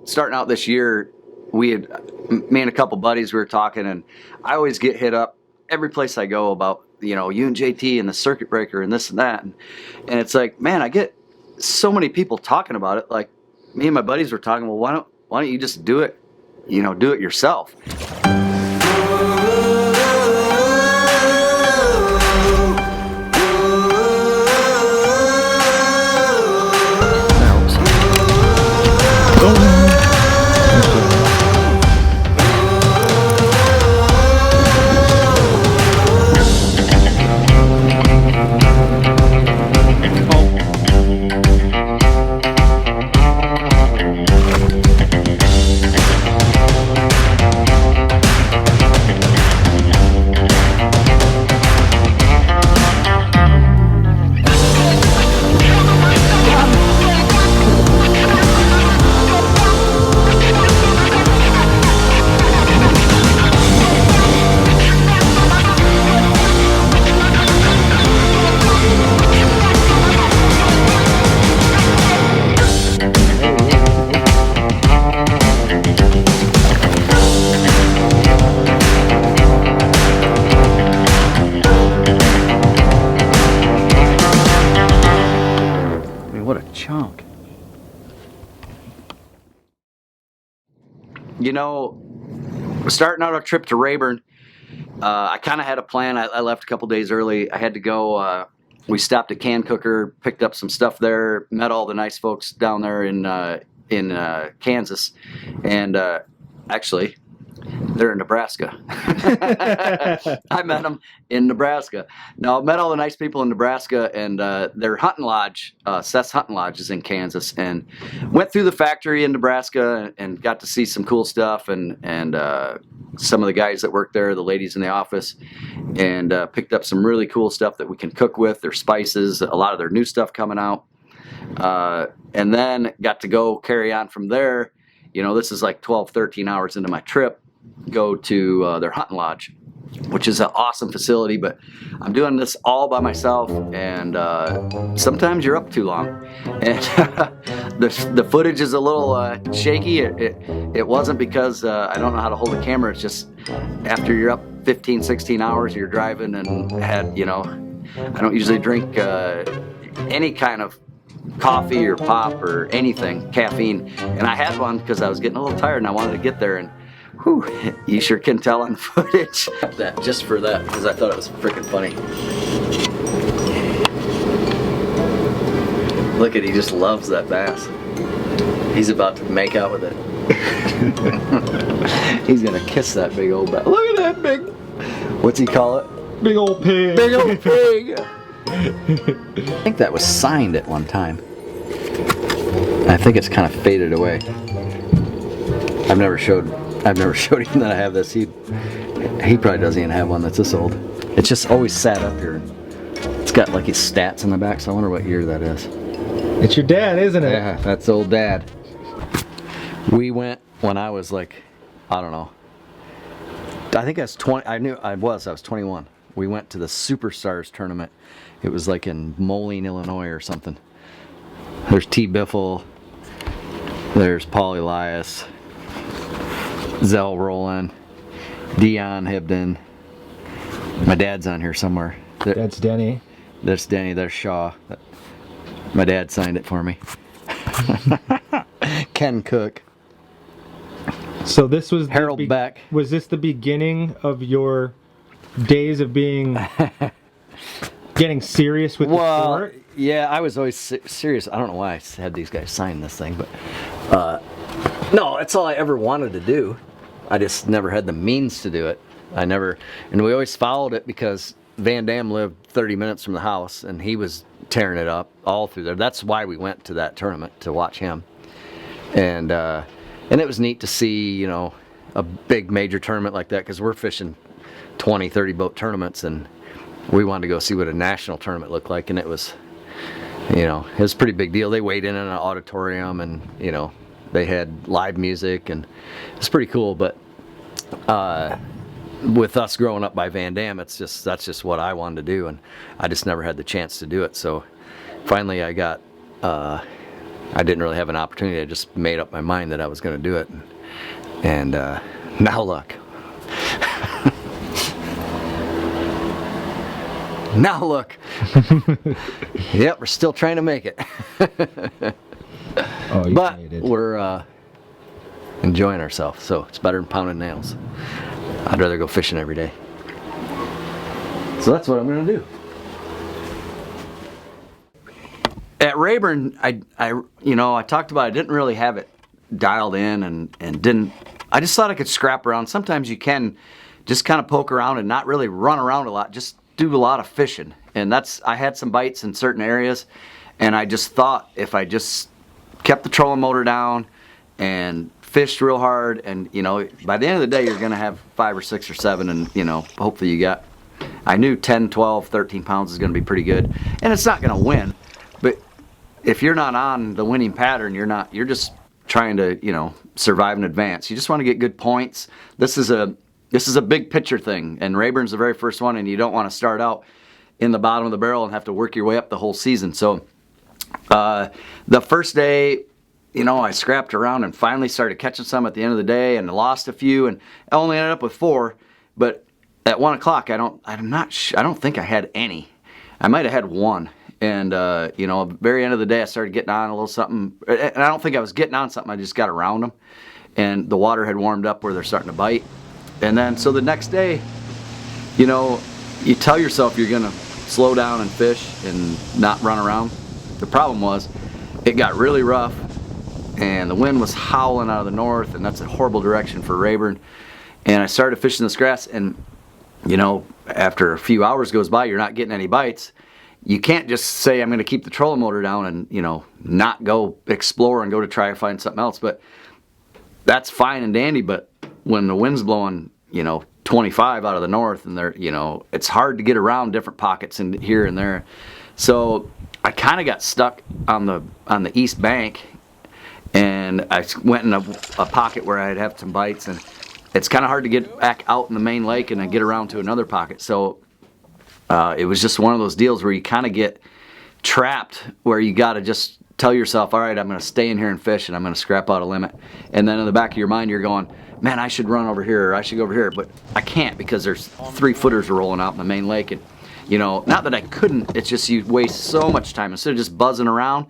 starting out this year, me and a couple buddies, we were talking, and I always get hit up every place I go about, you and JT and the circuit breaker and this and that. And it's like, man, I get so many people talking about it. Like, me and my buddies were talking, well, why don't you just do it, do it yourself? Chunk. Starting out our trip to Rayburn, I kind of had a plan. I left a couple days early. I had to go. We stopped at Can Cooker, picked up some stuff there, met all the nice folks down there in Kansas, and actually, they're in Nebraska. I met them in Nebraska. No, I met all the nice people in Nebraska, and their hunting lodge, Seth's Hunting Lodge, is in Kansas, and went through the factory in Nebraska and got to see some cool stuff, and some of the guys that work there, the ladies in the office, and picked up some really cool stuff that we can cook with, their spices, a lot of their new stuff coming out, and then got to go carry on from there. This is like 12, 13 hours into my trip, go to their hunting lodge, which is an awesome facility, but I'm doing this all by myself, and sometimes you're up too long, and the footage is a little shaky. It wasn't because I don't know how to hold a camera. It's just after you're up 15, 16 hours, you're driving, and I don't usually drink any kind of coffee or pop or anything, caffeine, and I had one because I was getting a little tired and I wanted to get there, and whew, you sure can tell on footage that just for that, because I thought it was freaking funny. Look at, he just loves that bass. He's about to make out with it. He's gonna kiss that big old bass. Look at that big, what's he call it? Big old pig. Big old pig. I think that was signed at one time. I think it's kind of faded away. I've never showed him that I have this. He probably doesn't even have one that's this old. It's just always sat up here. It's got like his stats in the back, so I wonder what year that is. It's your dad, isn't it? Yeah, that's old Dad. We went when I was like, I don't know. I think I was 20. I was 21. We went to the Superstars tournament. It was like in Moline, Illinois or something. There's T. Biffle. There's Paul Elias. Zell Rowland. Dion Hibden. My dad's on here somewhere. That's Denny. There's Denny. There's Shaw. My dad signed it for me. Ken Cook. So this was Harold Beck. Was this the beginning of your days of getting serious with the sport? Yeah, I was always serious. I don't know why I had these guys sign this thing, but no, that's all I ever wanted to do. I just never had the means to do it. And we always followed it because Van Dam lived 30 minutes from the house, and he was tearing it up all through there. That's why we went to that tournament, to watch him. And it was neat to see, a big major tournament like that, because we're fishing 20, 30 boat tournaments, and we wanted to go see what a national tournament looked like, and it was a pretty big deal. They weighed in an auditorium, and they had live music, and it's pretty cool. But with us growing up by Van Dam, that's just what I wanted to do, and I just never had the chance to do it. So finally I got I didn't really have an opportunity. I just made up my mind that I was going to do it. And now look. Now look. Yep, we're still trying to make it. Oh, you but made it. we're enjoying ourselves, so it's better than pounding nails. I'd rather go fishing every day. So that's what I'm going to do. At Rayburn, I talked about I didn't really have it dialed in and I just thought I could scrap around. Sometimes you can just kind of poke around and not really run around a lot, just do a lot of fishing. And I had some bites in certain areas, and I just thought if I just kept the trolling motor down and fished real hard, and by the end of the day you're going to have 5 or 6 or 7, and hopefully I knew 10, 12, 13 pounds is going to be pretty good. And it's not going to win, but if you're not on the winning pattern, you're just trying to survive and advance. You just want to get good points. This is a big picture thing, and Rayburn's the very first one, and you don't want to start out in the bottom of the barrel and have to work your way up the whole season. So the first day, I scrapped around and finally started catching some at the end of the day, and lost a few, and I only ended up with 4. But at 1 o'clock, I don't think I had any. I might have had 1. And at the very end of the day, I started getting on a little something, and I don't think I was getting on something. I just got around them, and the water had warmed up where they're starting to bite. And then so the next day, you tell yourself you're gonna slow down and fish and not run around. The problem was, it got really rough, and the wind was howling out of the north, and that's a horrible direction for Rayburn. And I started fishing this grass, and after a few hours goes by, you're not getting any bites. You can't just say I'm going to keep the trolling motor down and not go explore and go to try to find something else. But that's fine and dandy. But when the wind's blowing 25 out of the north, and it's hard to get around different pockets and here and there. So I kind of got stuck on the east bank, and I went in a pocket where I'd have some bites, and it's kind of hard to get back out in the main lake and then get around to another pocket. So it was just one of those deals where you kind of get trapped, where you got to just tell yourself, all right, I'm going to stay in here and fish, and I'm going to scrap out a limit. And then in the back of your mind, you're going, man, I should run over here, or I should go over here, but I can't because there's 3-footers rolling out in the main lake. And not that I couldn't, it's just you waste so much time. Instead of just buzzing around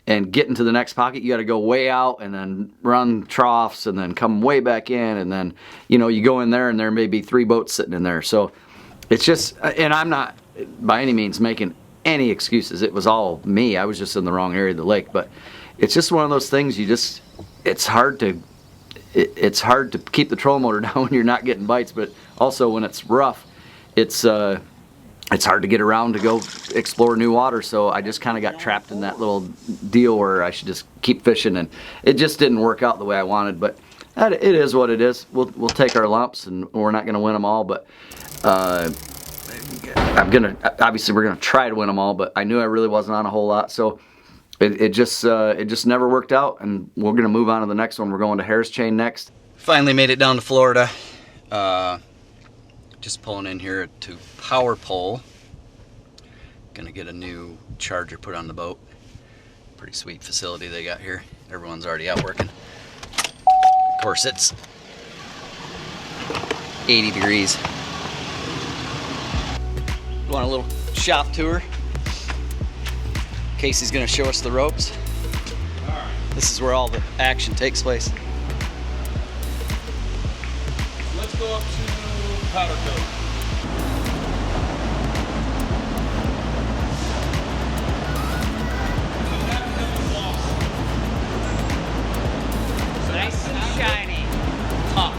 and getting to the next pocket, you got to go way out and then run troughs and then come way back in, and then you go in there and there may be 3 boats sitting in there. So it's just, and I'm not by any means making any excuses. It was all me. I was just in the wrong area of the lake. But it's just one of those things. It's hard to keep the trolling motor down when you're not getting bites. But also when it's rough, it's hard to get around to go explore new water. So I just kind of got trapped in that little deal where I should just keep fishing, and it just didn't work out the way I wanted. But it is what it is. We'll take our lumps, and we're not going to win them all. But obviously we're gonna try to win them all, but I knew I really wasn't on a whole lot, so it just never worked out, and we're gonna move on to the next one. We're going to Harris Chain next. Finally made it down to Florida. Just pulling in here to Power Pole. Gonna get a new charger put on the boat. Pretty sweet facility they got here. Everyone's already out working. Of course, it's 80 degrees. Want a little shop tour? Casey's gonna show us the ropes. This is where all the action takes place. Let's go up to powder coat. Nice and shiny. Top.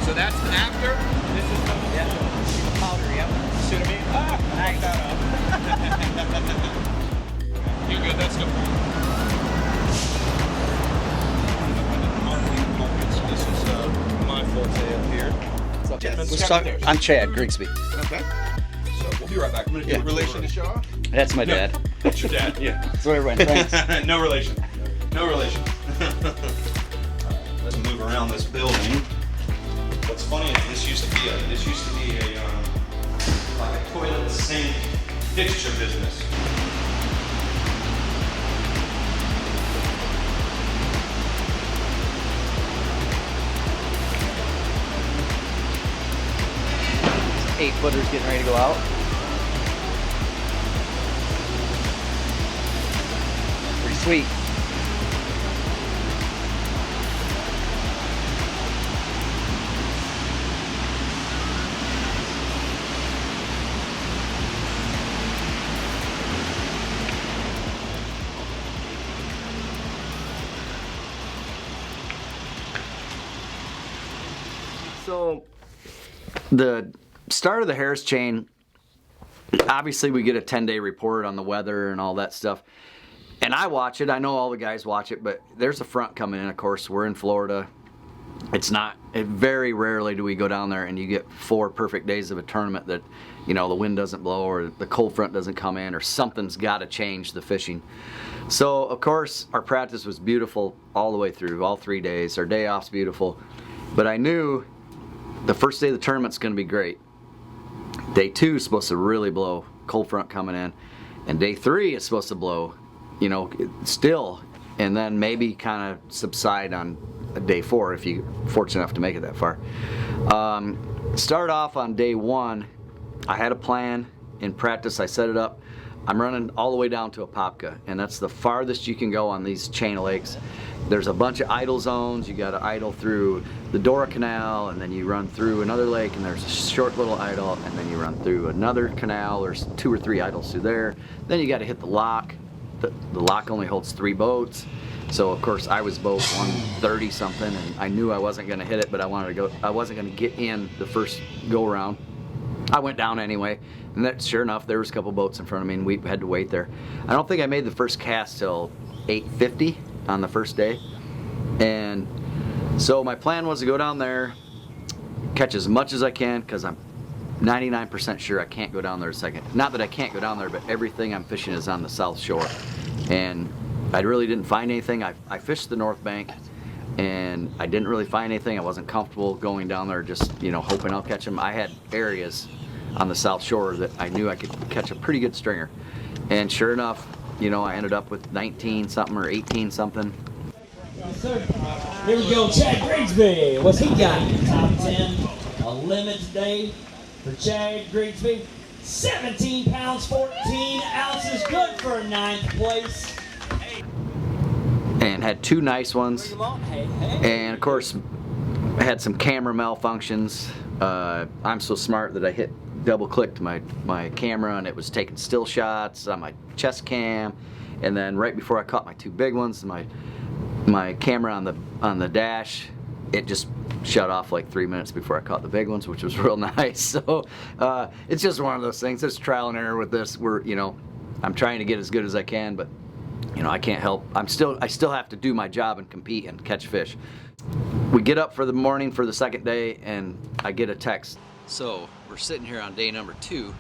So that's after. This is the Powder, yep. See what I mean? Nice. You good? That's good. This is my forte up here. Let's talk. I'm Chad Grigsby. Okay. So we'll be right back. I'm gonna do a relation to Shaw. That's my dad. That's your dad. Yeah. That's what everyone thinks. No relation. No relation. Let's move around this building. What's funny is this used to be a like a toilet. toilet, and the toilet, and the sink fixture business. 8-footers getting ready to go out. Pretty sweet. So the start of the Harris chain, obviously we get a 10-day report on the weather and all that stuff. And I watch it. I know all the guys watch it, but there's a front coming in. Of course, we're in Florida. Very rarely do we go down there and you get 4 perfect days of a tournament that, you know, the wind doesn't blow or the cold front doesn't come in or something's got to change the fishing. So, of course, our practice was beautiful all the way through, all 3 days. Our day off's beautiful. But I knew the first day of the tournament's going to be great. Day 2 is supposed to really blow, cold front coming in. And day 3 is supposed to blow, you know, still, and then maybe kind of subside on day 4 if you're fortunate enough to make it that far. Start off on day 1, I had a plan in practice. I set it up. I'm running all the way down to Apopka, and that's the farthest you can go on these chain of lakes. There's a bunch of idle zones. You got to idle through the Dora Canal, and then you run through another lake, and there's a short little idle, and then you run through another canal. There's 2 or 3 idles through there. Then you got to hit the lock. The lock only holds 3 boats. So of course I was boat 130 something, and I knew I wasn't going to hit it, but I wasn't going to get in the first go around. I went down anyway, and that, sure enough, there was a couple boats in front of me, and we had to wait there. I don't think I made the first cast till 8:50 on the first day. And so my plan was to go down there, catch as much as I can, because I'm 99% sure I can't go down there a second. Not that I can't go down there, but everything I'm fishing is on the south shore. And I really didn't find anything. I fished the north bank, and I didn't really find anything. I wasn't comfortable going down there just, you know, hoping I'll catch them. I had areas on the south shore that I knew I could catch a pretty good stringer. And sure enough, you know, I ended up with 19 something or 18 something. Yes, sir. Here we go, Chad Grigsby. What's he got? Top 10, a limit today for Chad Grigsby. 17 pounds, 14 ounces, good for 9th place. And had 2 nice ones. And of course, I had some camera malfunctions. I'm so smart that I double-clicked my camera, and it was taking still shots on my chest cam. And then right before I caught my 2 big ones, my camera on the dash, it just shut off like 3 minutes before I caught the big ones, which was real nice. So it's just one of those things. It's trial and error with this. I'm trying to get as good as I can, but you know, I can't help. I still have to do my job and compete and catch fish. We get up for the morning for the second day, and I get a text. So we're sitting here on day number 2,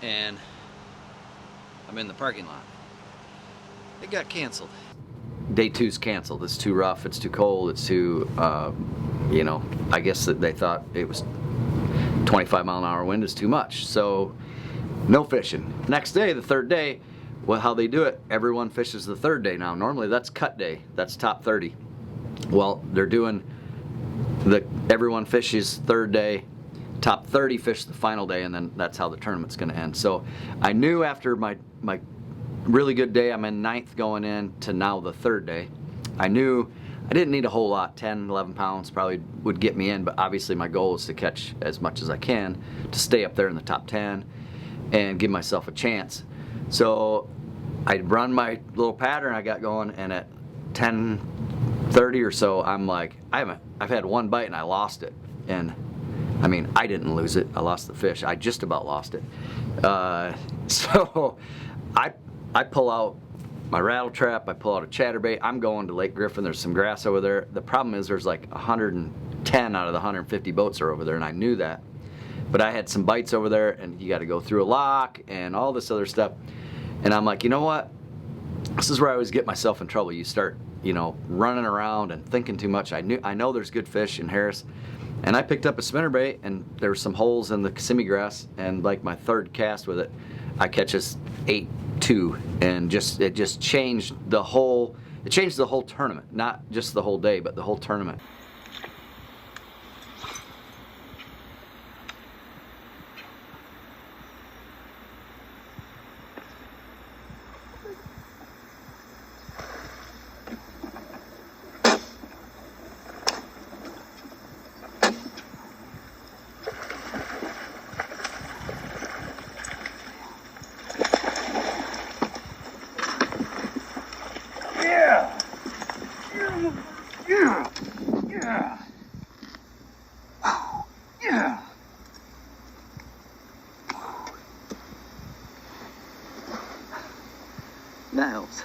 and I'm in the parking lot. It got canceled. Day 2's canceled. It's too rough, it's too cold, it's too, you know, I guess that they thought it was 25-mile-an-hour wind is too much. So no fishing. Next day, the 3rd day, well, how they do it, everyone fishes the 3rd day now. Normally that's cut day, that's top 30. Well, they're doing everyone fishes 3rd day, top 30 fish the final day, and then that's how the tournament's going to end. So I knew after my really good day, I'm in 9th going in to now the 3rd day. I knew I didn't need a whole lot. 10, 11 pounds probably would get me in, but obviously my goal is to catch as much as I can to stay up there in the top 10 and give myself a chance. So I'd run my little pattern I got going, and at 10:30 or so, I'm like, I've had 1 bite and I lost it. And I mean, I didn't lose it. I lost the fish. I just about lost it. So I pull out my rattle trap, I pull out a chatterbait. I'm going to Lake Griffin. There's some grass over there. The problem is there's like 110 out of the 150 boats are over there, and I knew that. But I had some bites over there, and you got to go through a lock and all this other stuff. And I'm like, you know what? This is where I always get myself in trouble. You start, you know, running around and thinking too much. I know there's good fish in Harris. And I picked up a spinnerbait, and there were some holes in the Kissimmee grass, and like my 3rd cast with it, I catch this 8-2, and it just changed the whole tournament. Not just the whole day, but the whole tournament. That helps.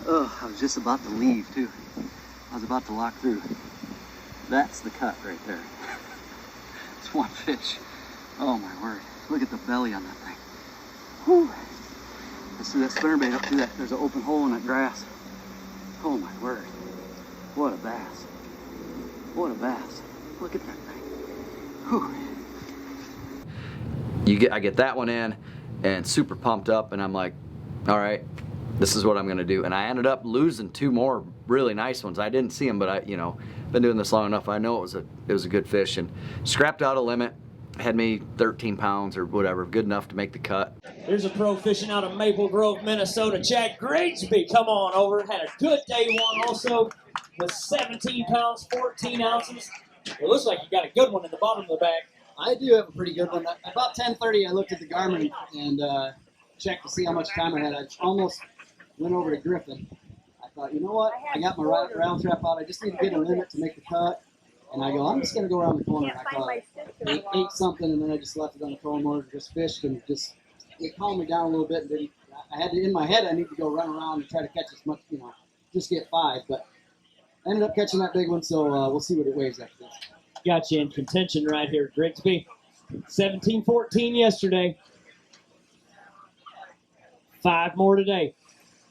Oh, I was just about to leave too. I was about to lock through. That's the cut right there. It's one fish. Oh my word. Look at the belly on that thing. Whew. Let's do that spinnerbait up through that. There's an open hole in that grass. Oh my word. What a bass. What a bass. Look at that thing. Whew. I get that one in and super pumped up, and I'm like, all right, this is what I'm gonna do. And I ended up losing 2 more really nice ones. I didn't see them, but I, been doing this long enough. I know it was a good fish, and scrapped out a limit. Had me 13 pounds or whatever, good enough to make the cut. There's a pro fishing out of Maple Grove, Minnesota. Chad Grigsby, come on over. Had a good day one also with 17 pounds, 14 ounces. It looks like you got a good one in the bottom of the bag. I do have a pretty good one. About 10:30, I looked at the Garmin and checked to see how much time I had. I almost went over to Griffin. I thought, you know what? I got my round trap out. I just need to get a limit to make the cut. And I go, I'm just going to go around the corner. And I caught ate something, and then I just left it on the trolling motor, just fished, and it calmed me down a little bit. And then I had to, in my head, I need to go run around and try to catch as much, just get 5. But I ended up catching that big one, so we'll see what it weighs after this. Got you in contention right here, Grigsby. 17-14 yesterday. 5 more today.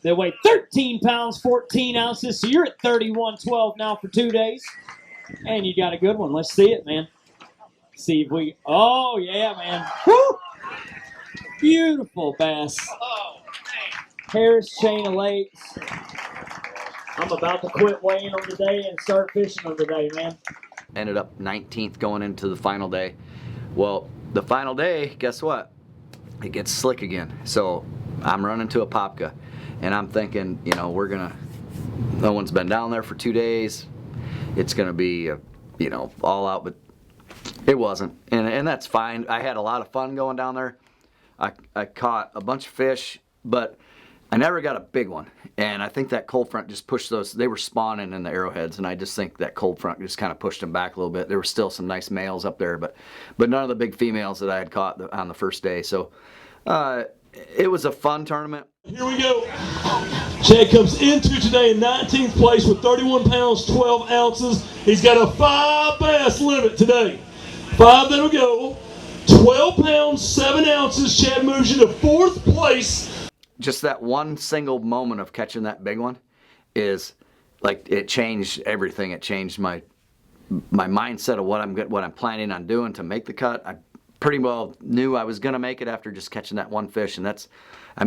They weigh 13 pounds, 14 ounces, so you're at 31.12 now for 2 days. And you got a good one. Let's see it, man. See if we... Oh, yeah, man. Woo! Beautiful bass. Harris chain of lakes. I'm about to quit weighing them today and start fishing them today, man. Ended up 19th going into the final day. Well, the final day, guess what? It gets slick again. So I'm running to a Popka, and I'm thinking, no one's been down there for 2 days. It's gonna be, all out, but it wasn't, and that's fine. I had a lot of fun going down there. I caught a bunch of fish, but I never got a big one. And I think that cold front just pushed those. They were spawning in the arrowheads, and I just think that cold front just kind of pushed them back a little bit. There were still some nice males up there, but none of the big females that I had caught on the first day. So it was a fun tournament. Here we go. Chad comes into today in 19th place with 31 pounds, 12 ounces. He's got a 5 bass limit today. 5 that'll go. 12 pounds, 7 ounces. Chad moves you to 4th place. Just that one single moment of catching that big one is like, it changed everything. It changed my mindset of what I'm planning on doing to make the cut. I pretty well knew I was going to make it after just catching that one fish, and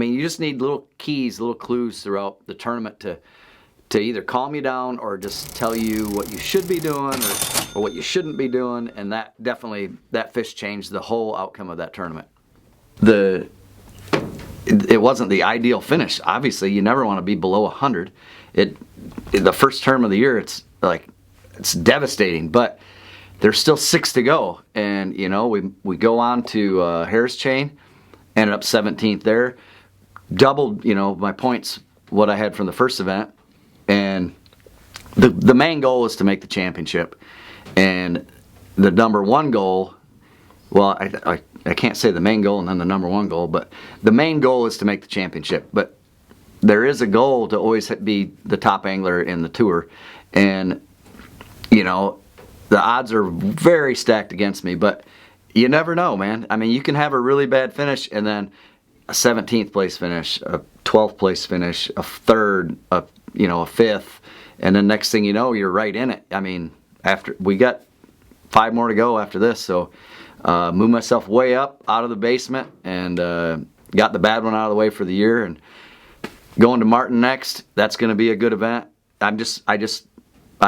you just need little keys, little clues throughout the tournament to either calm you down or just tell you what you should be doing or what you shouldn't be doing, and that fish changed the whole outcome of that tournament. It wasn't the ideal finish. Obviously, you never want to be below 100. The first term of the year, it's devastating, but there's still 6 to go, and we go on to Harris chain, ended up 17th there, doubled my points what I had from the first event, and the main goal is to make the championship, and the number 1 goal, well, I can't say the main goal and then the number 1 goal, but the main goal is to make the championship. But there is a goal to always be the top angler in the tour, and the odds are very stacked against me, but you never know, man. You can have a really bad finish and then a 17th place finish, a 12th place finish, a 3rd, a 5th, and then next thing you know, you're right in it. After we got 5 more to go after this, so moved myself way up out of the basement and got the bad one out of the way for the year, and going to Martin next. That's going to be a good event. I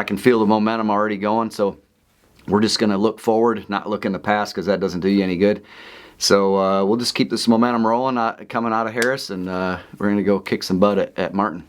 can feel the momentum already going, so we're just going to look forward, not look in the past, because that doesn't do you any good. So we'll just keep this momentum rolling coming out of Harris, and we're going to go kick some butt at Martin.